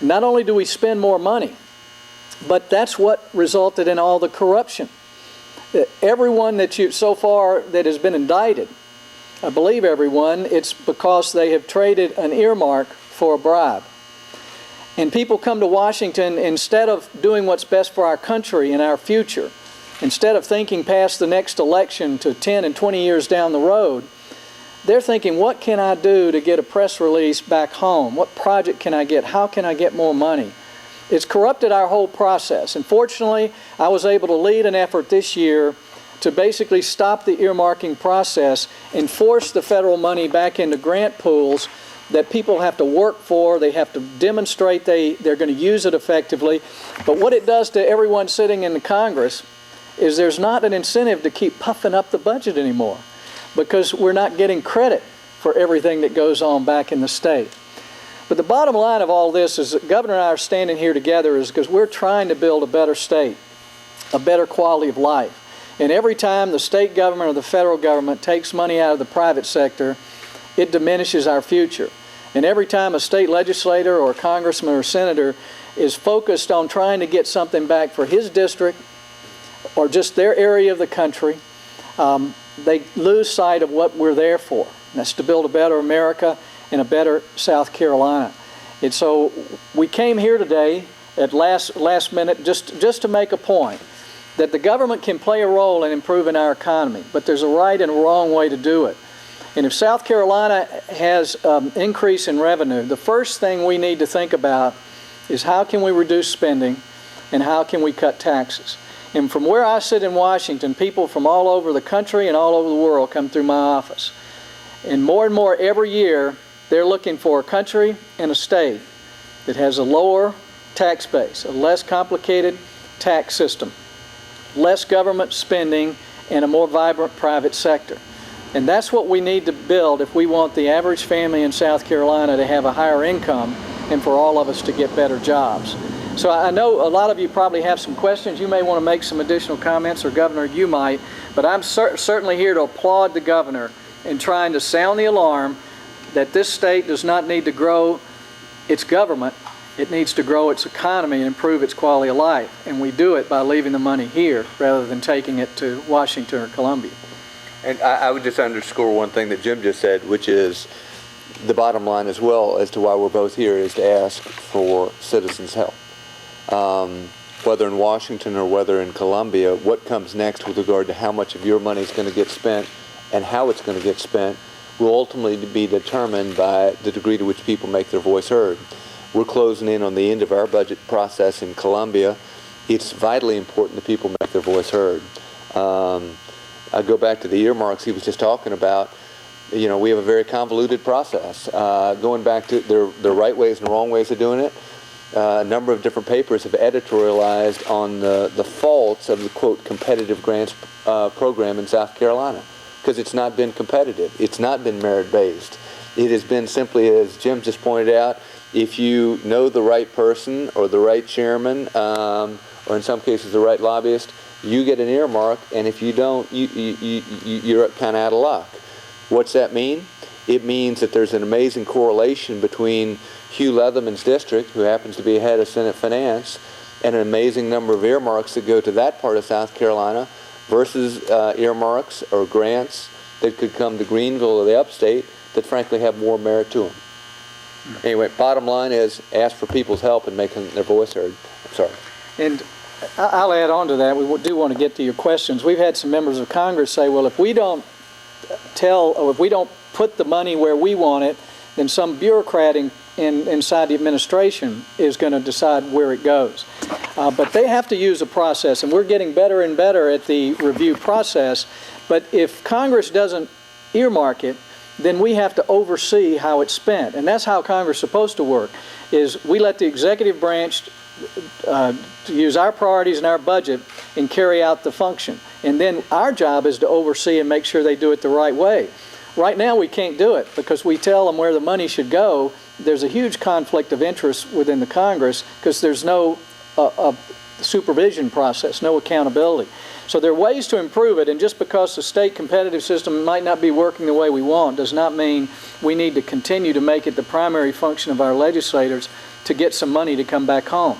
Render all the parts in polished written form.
Not only do we spend more money, but that's what resulted in all the corruption. Everyone that so far that has been indicted, I believe everyone, it's because they have traded an earmark for a bribe. And people come to Washington, instead of doing what's best for our country and our future, instead of thinking past the next election to 10 and 20 years down the road, they're thinking, what can I do to get a press release back home? What project can I get? How can I get more money? It's corrupted our whole process. And fortunately, I was able to lead an effort this year to basically stop the earmarking process and force the federal money back into grant pools that people have to work for. They have to demonstrate they're going to use it effectively. But what it does to everyone sitting in the Congress is there's not an incentive to keep puffing up the budget anymore, because we're not getting credit for everything that goes on back in the state. But the bottom line of all this is that the Governor and I are standing here together is because we're trying to build a better state, a better quality of life. And every time the state government or the federal government takes money out of the private sector, it diminishes our future. And every time a state legislator or a congressman or senator is focused on trying to get something back for his district or just their area of the country, they lose sight of what we're there for. And that's to build a better America and a better South Carolina. And so we came here today at last minute just to make a point that the government can play a role in improving our economy, but there's a right and a wrong way to do it. And if South Carolina has increase in revenue, the first thing we need to think about is how can we reduce spending and how can we cut taxes. And from where I sit in Washington, people from all over the country and all over the world come through my office. And more every year, they're looking for a country and a state that has a lower tax base, a less complicated tax system, less government spending, and a more vibrant private sector. And that's what we need to build if we want the average family in South Carolina to have a higher income and for all of us to get better jobs. So I know a lot of you probably have some questions. You may want to make some additional comments, or Governor, you might. But I'm certainly here to applaud the Governor in trying to sound the alarm that this state does not need to grow its government. It needs to grow its economy and improve its quality of life. And we do it by leaving the money here rather than taking it to Washington or Columbia. And I would just underscore one thing that Jim just said, which is the bottom line as well as to why we're both here is to ask for citizens' help. Whether in Washington or whether in Columbia, what comes next with regard to how much of your money is going to get spent and how it's going to get spent will ultimately be determined by the degree to which people make their voice heard. We're closing in on the end of our budget process in Columbia. It's vitally important that people make their voice heard. I go back to the earmarks he was just talking about. You know, we have a very convoluted process. Going back to the right ways and wrong ways of doing it, a number of different papers have editorialized on the faults of the, quote, competitive grants program in South Carolina, because it's not been competitive. It's not been merit-based. It has been simply, as Jim just pointed out, if you know the right person or the right chairman, or in some cases the right lobbyist, you get an earmark, and if you don't, you're kind of out of luck. What's that mean? It means that there's an amazing correlation between Hugh Leatherman's district, who happens to be head of Senate Finance, and an amazing number of earmarks that go to that part of South Carolina versus earmarks or grants that could come to Greenville or the upstate that frankly have more merit to them. Anyway, bottom line is ask for people's help in making their voice heard. I'm sorry. And I'll add on to that. We do want to get to your questions. We've had some members of Congress say, well, if we don't if we don't put the money where we want it, then some bureaucrat inside the administration is going to decide where it goes. But they have to use a process, and we're getting better and better at the review process. But if Congress doesn't earmark it, then we have to oversee how it's spent. And that's how Congress is supposed to work, is we let the executive branch to use our priorities and our budget and carry out the function. And then our job is to oversee and make sure they do it the right way. Right now we can't do it because we tell them where the money should go. There's a huge conflict of interest within the Congress because there's no supervision process, no accountability. So there are ways to improve it, and just because the state competitive system might not be working the way we want does not mean we need to continue to make it the primary function of our legislators to get some money to come back home.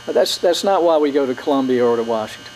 That's not why we go to Columbia or to Washington.